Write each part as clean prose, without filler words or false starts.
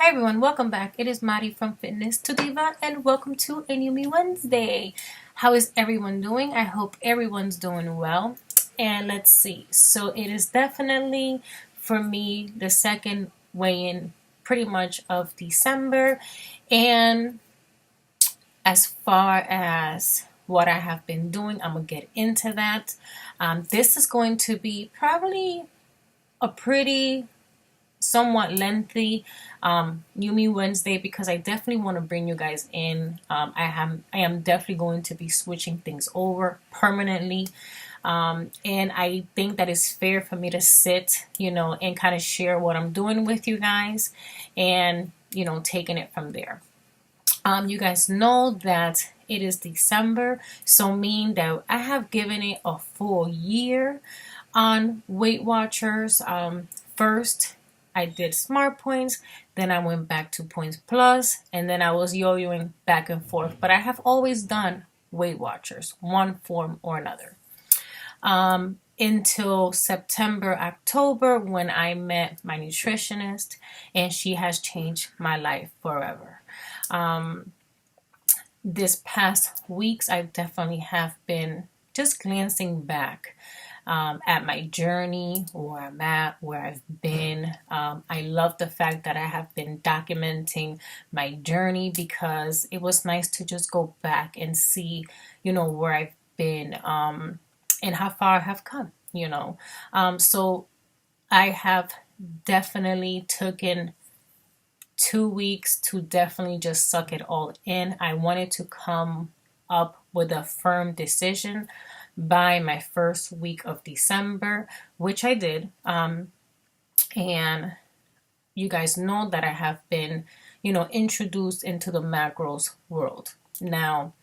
Hi everyone, welcome back. It is Mari from Fitness to Diva and welcome to a New Me Wednesday. How is everyone doing? I hope everyone's doing well. And let's see. So it is definitely for me the second weigh-in pretty much of December. And as far as what I have been doing, I'm going to get into that. This is going to be probably a pretty somewhat lengthy New Me Wednesday because I definitely want to bring you guys in. I am definitely going to be switching things over permanently. And I think that it's fair for me to sit, and kind of share what I'm doing with you guys and, taking it from there. You guys know that it is December, so mean that I have given it a full year on Weight Watchers. First, I did Smart Points, then I went back to Points Plus, and then I was yo-yoing back and forth. But I have always done Weight Watchers, one form or another. Until September, October, when I met my nutritionist, and she has changed my life forever. This past weeks, I definitely have been just glancing back at my journey, where I'm at, where I've been. I love the fact that I have been documenting my journey because it was nice to just go back and see, where I've been and how far I have come, So I have definitely taken 2 weeks to definitely just suck it all in. I wanted to come up with a firm decision by my first week of December, which I did. And you guys know that I have been, introduced into the macros world. Now,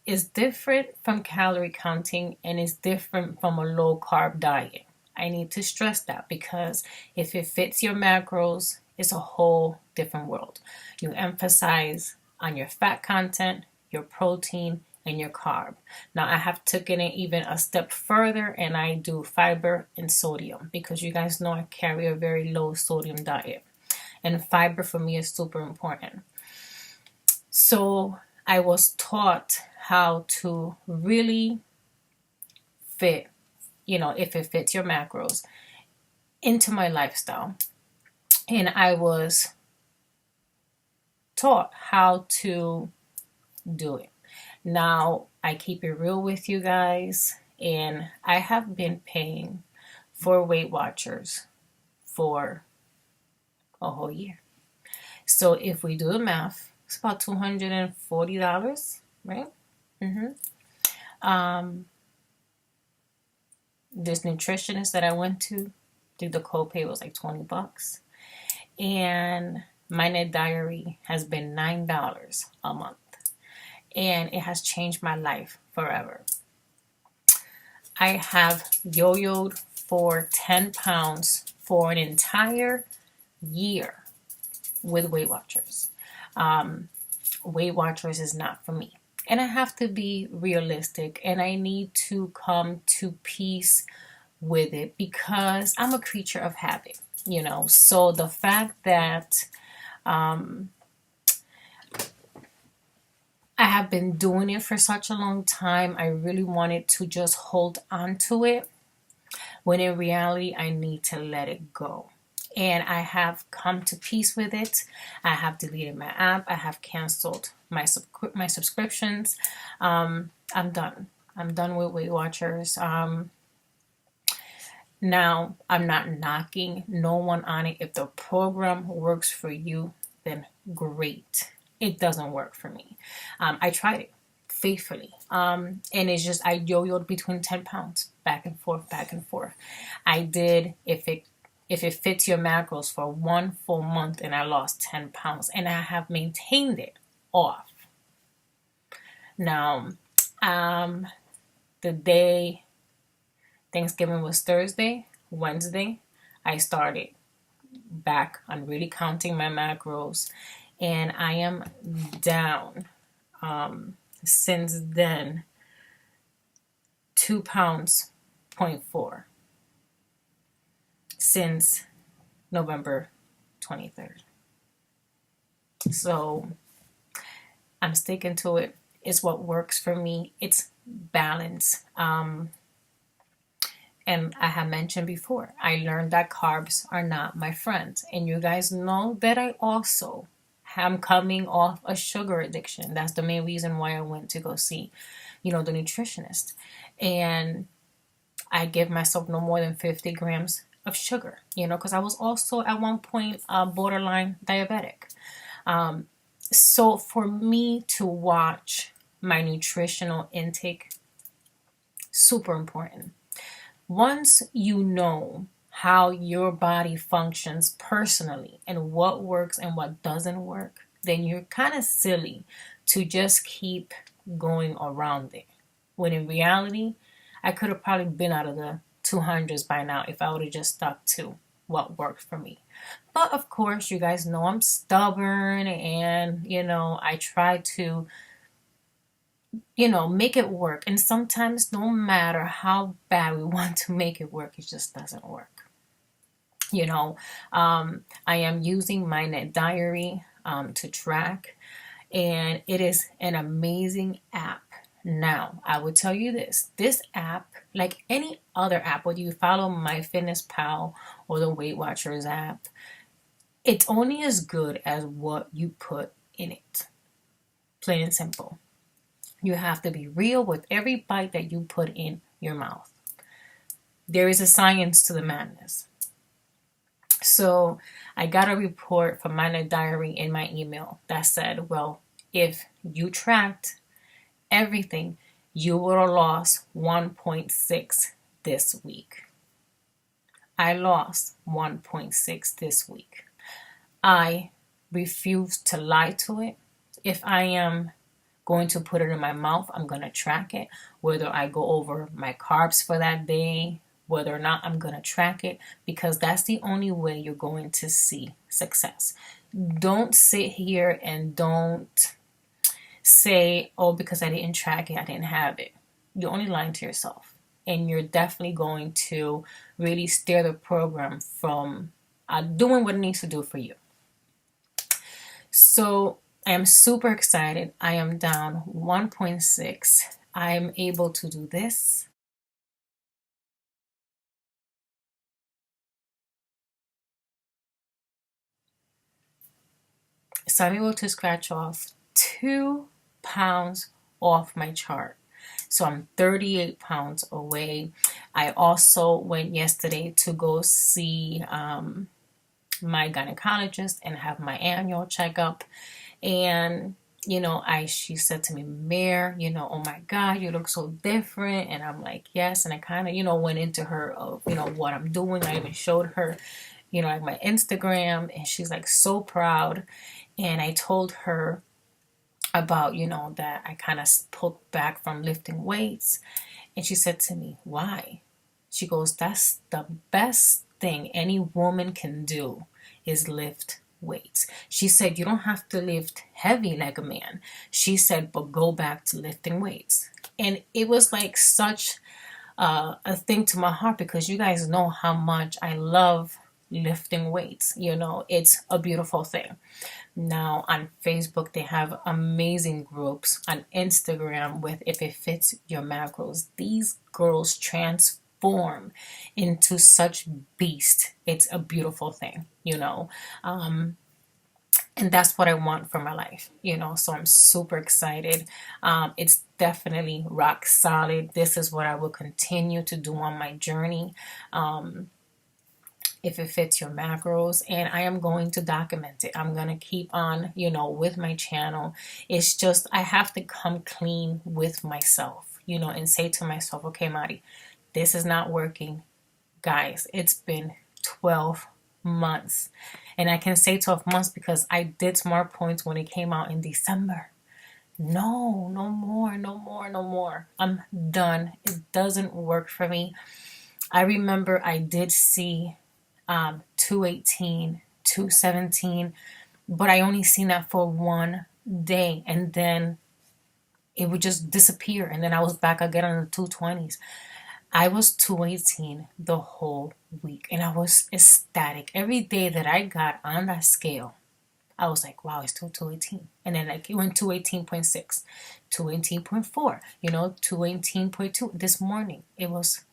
it's different from calorie counting and it's different from a low carb diet. I need to stress that because if it fits your macros, it's a whole different world. You emphasize on your fat content, your protein, and your carb. Now I have taken it even a step further and I do fiber and sodium because you guys know I carry a very low sodium diet. And fiber for me is super important. So I was taught how to really fit, if it fits your macros, into my lifestyle. And I was taught how to do it. Now, I keep it real with you guys, and I have been paying for Weight Watchers for a whole year. So if we do the math, it's about $240, right? This nutritionist that I went to, the copay was like $20. And my net diary has been $9 a month. And it has changed my life forever. I have yo-yoed for 10 pounds for an entire year with Weight Watchers. Weight Watchers is not for me. And I have to be realistic and I need to come to peace with it because I'm a creature of habit, So the fact that I have been doing it for such a long time, I really wanted to just hold on to it when in reality I need to let it go. And I have come to peace with it. I have deleted my app. I have canceled my subscriptions. I'm done. I'm done with Weight Watchers. Now, I'm not knocking no one on it. If the program works for you, then great. It doesn't work for me. I tried it faithfully. And it's just, I yo-yoed between 10 pounds, back and forth, back and forth. I did, if it fits your macros, for one full month and I lost 10 pounds and I have maintained it off. Now, the day Thanksgiving was Thursday, Wednesday, I started back on really counting my macros and I am down since then 2 pounds, 0.4 since November 23rd. So I'm sticking to it. It's what works for me. It's balance. And I have mentioned before, I learned that carbs are not my friends. And you guys know that I also am coming off a sugar addiction. That's the main reason why I went to go see, the nutritionist. And I give myself no more than 50 grams of sugar, because I was also at one point borderline diabetic. So for me to watch my nutritional intake, super important. Once you know how your body functions personally and what works and what doesn't work, then you're kind of silly to just keep going around it. When in reality, I could have probably been out of the 200s by now if I would have just stuck to what worked for me. But of course, you guys know I'm stubborn and, I try to make it work. And sometimes, no matter how bad we want to make it work, it just doesn't work. I am using my Net Diary to track, and it is an amazing app. Now, I will tell you this app, like any other app, whether you follow MyFitnessPal or the Weight Watchers app, it's only as good as what you put in it. Plain and simple. You have to be real with every bite that you put in your mouth. There is a science to the madness. So I got a report from my diary in my email that said, well, if you tracked everything, you would have lost 1.6 this week. I lost 1.6 this week. I refuse to lie to it. If I am going to put it in my mouth, I'm going to track it. Whether I go over my carbs for that day, whether or not, I'm going to track it, because that's the only way you're going to see success. Don't sit here and don't say, oh, because I didn't track it, I didn't have it. You're only lying to yourself. And you're definitely going to really steer the program from doing what it needs to do for you. So I am super excited. I am down 1.6. I am able to do this. So I'm able to scratch off 2 pounds off my chart. So I'm 38 pounds away. I also went yesterday to go see my gynecologist and have my annual checkup. And she said to me, Mare, oh my God, you look so different. And I'm like, yes. And I kind of, went into her of, what I'm doing. I even showed her, like my Instagram, and she's like so proud. And I told her about, that I kind of pulled back from lifting weights. And she said to me, why? She goes, that's the best thing any woman can do is lift weights. She said, you don't have to lift heavy like a man. She said, but go back to lifting weights. And it was like such a thing to my heart, because you guys know how much I love lifting weights. It's a beautiful thing. Now on Facebook, they have amazing groups. On Instagram, with If It Fits Your Macros, these girls transform into such beasts. It's a beautiful thing, and that's what I want for my life, so I'm super excited. It's definitely rock solid. This is what I will continue to do on my journey. If it fits your macros, and I am going to document it. I'm going to keep on, with my channel. It's just, I have to come clean with myself, and say to myself, okay, Mari, this is not working. Guys, it's been 12 months. And I can say 12 months because I did Smart Points when it came out in December. No more. I'm done. It doesn't work for me. I remember I did see 218, 217, but I only seen that for one day, and then it would just disappear, and then I was back again on the 220s. I was 218 the whole week, and I was ecstatic. Every day that I got on that scale, I was like, wow, it's still 218. And then like it went 218.6, 218.4, 218.2. This morning it was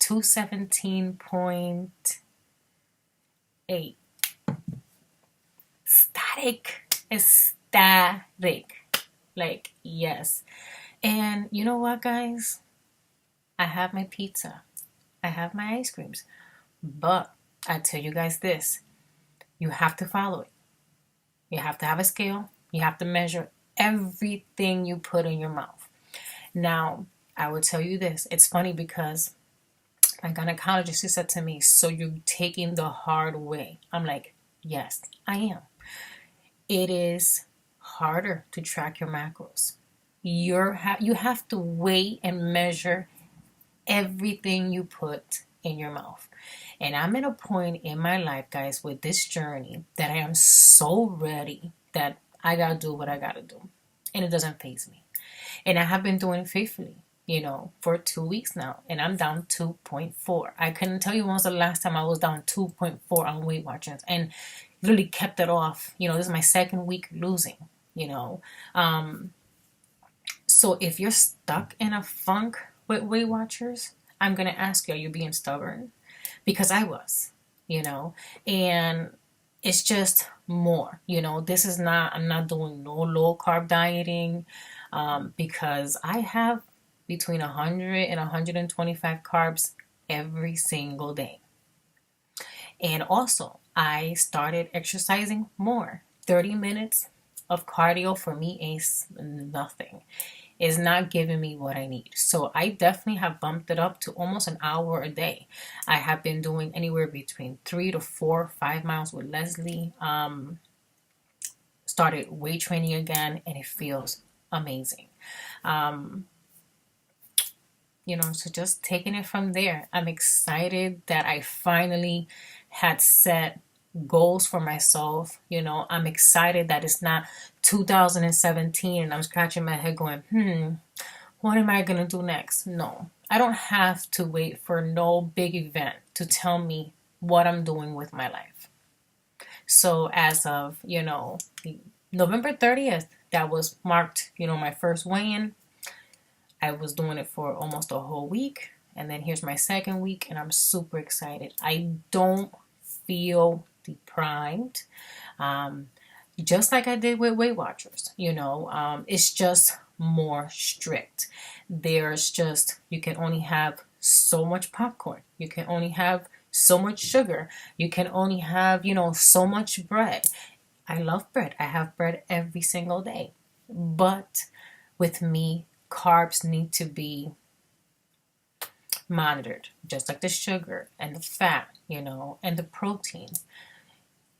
217.8. Static. Ecstatic. Like, yes. And you know what, guys? I have my pizza. I have my ice creams. But I tell you guys this. You have to follow it. You have to have a scale. You have to measure everything you put in your mouth. Now, I will tell you this. It's funny because my gynecologist, she said to me, so you're taking the hard way. I'm like, yes, I am. It is harder to track your macros. You have to weigh and measure everything you put in your mouth. And I'm at a point in my life, guys, with this journey that I am so ready that I gotta do what I gotta do. And it doesn't faze me. And I have been doing it faithfully, for 2 weeks now. And I'm down 2.4. I couldn't tell you when was the last time I was down 2.4 on Weight Watchers. And really kept it off. This is my second week losing, So if you're stuck in a funk with Weight Watchers, I'm going to ask you, are you being stubborn? Because I was, and it's just more, this is not, I'm not doing no low carb dieting, because I have between 100 and 125 carbs every single day. And also, I started exercising more. 30 minutes of cardio for me is nothing. It's not giving me what I need. So I definitely have bumped it up to almost an hour a day. I have been doing anywhere between 3 to 4, 5 miles with Leslie. Started weight training again, and it feels amazing. So just taking it from there. I'm excited that I finally had set goals for myself. I'm excited that it's not 2017 and I'm scratching my head going, what am I going to do next? No, I don't have to wait for no big event to tell me what I'm doing with my life. So as of, November 30th, that was marked, my first weigh-in. I was doing it for almost a whole week. And then here's my second week, and I'm super excited. I don't feel deprived, just like I did with Weight Watchers. It's just more strict. There's just, you can only have so much popcorn. You can only have so much sugar. You can only have, so much bread. I love bread. I have bread every single day. But with me, carbs need to be monitored, just like the sugar and the fat, and the protein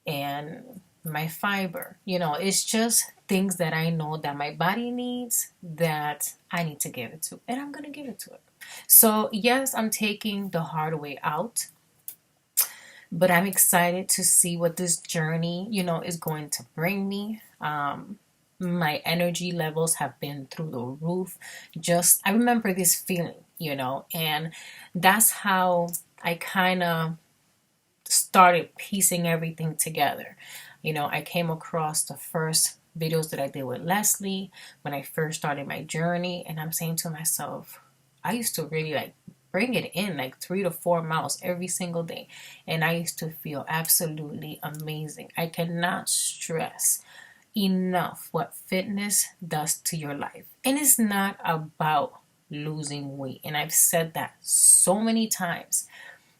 and my fiber. It's just things that I know that my body needs that I need to give it to, and I'm going to give it to it. So yes, I'm taking the hard way out, but I'm excited to see what this journey, is going to bring me. My energy levels have been through the roof. I remember this feeling, and that's how I kind of started piecing everything together. I came across the first videos that I did with Leslie when I first started my journey, and I'm saying to myself, I used to really bring it in 3 to 4 miles every single day, and I used to feel absolutely amazing. I cannot stress enough what fitness does to your life. And it's not about losing weight. And I've said that so many times.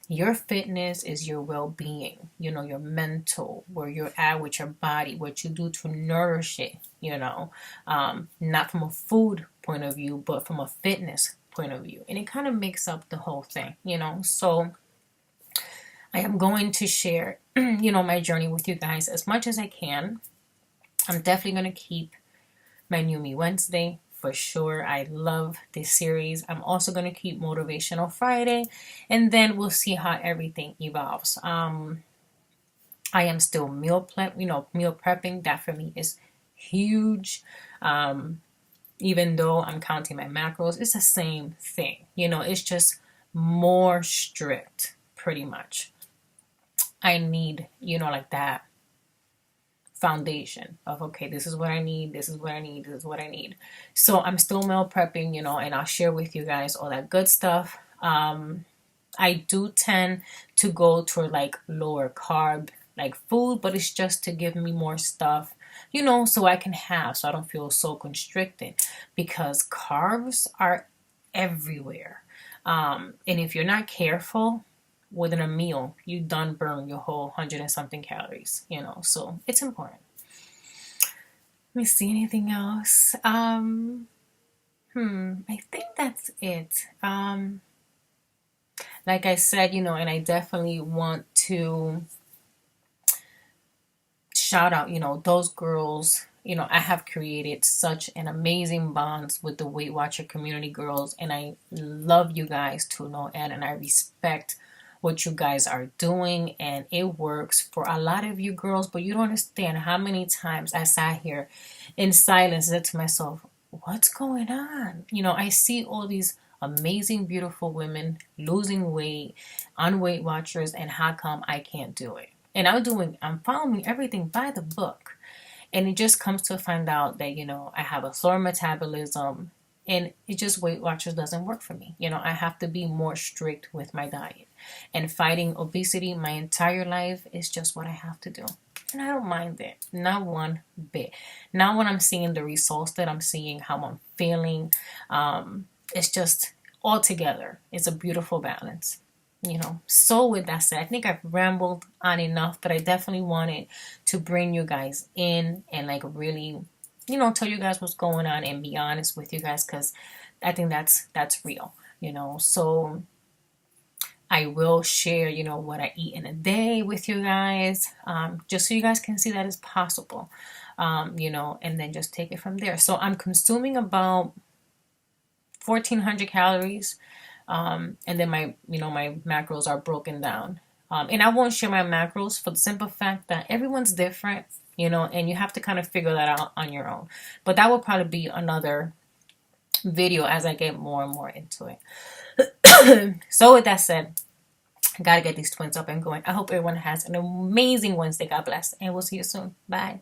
Your fitness is your well-being, your mental, where you're at with your body, what you do to nourish it, not from a food point of view, but from a fitness point of view. And it kind of makes up the whole thing, So I am going to share, my journey with you guys as much as I can. I'm definitely going to keep my New Me Wednesday for sure. I love this series. I'm also going to keep Motivational Friday, and then we'll see how everything evolves. I am still meal prepping. That for me is huge. Even though I'm counting my macros, it's the same thing. It's just more strict, pretty much. I need, that foundation of, okay, this is what I need, this is what I need, this is what I need. So I'm still meal prepping, and I'll share with you guys all that good stuff. I do tend to go toward like lower carb like food, but it's just to give me more stuff, so I can have, so I don't feel so constricted, because carbs are everywhere. And if you're not careful within a meal, you done burn your whole 100 and something calories, so it's important. Let me see, anything else. I think that's it. Like I said, and I definitely want to shout out, those girls. I have created such an amazing bonds with the Weight Watcher community girls, and I love you guys to no end, and I respect what you guys are doing, and it works for a lot of you girls, but you don't understand how many times I sat here in silence and said to myself, what's going on? I see all these amazing, beautiful women losing weight on Weight Watchers, and how come I can't do it? And I'm following everything by the book. And it just comes to find out that, I have a slower metabolism, and it just, Weight Watchers doesn't work for me. I have to be more strict with my diet. And fighting obesity my entire life is just what I have to do. And I don't mind it. Not one bit. Now when I'm seeing the results that I'm seeing, how I'm feeling, it's just all together. It's a beautiful balance. So with that said, I think I've rambled on enough, but I definitely wanted to bring you guys in and like really, tell you guys what's going on and be honest with you guys, because I think that's real, so I will share, what I eat in a day with you guys, just so you guys can see that it's possible, and then just take it from there. So I'm consuming about 1,400 calories. And then my macros are broken down. And I won't share my macros for the simple fact that everyone's different, and you have to kind of figure that out on your own. But that will probably be another video as I get more and more into it. So with that said, I gotta get these twins up and going. I hope everyone has an amazing Wednesday. God bless. And we'll see you soon. Bye.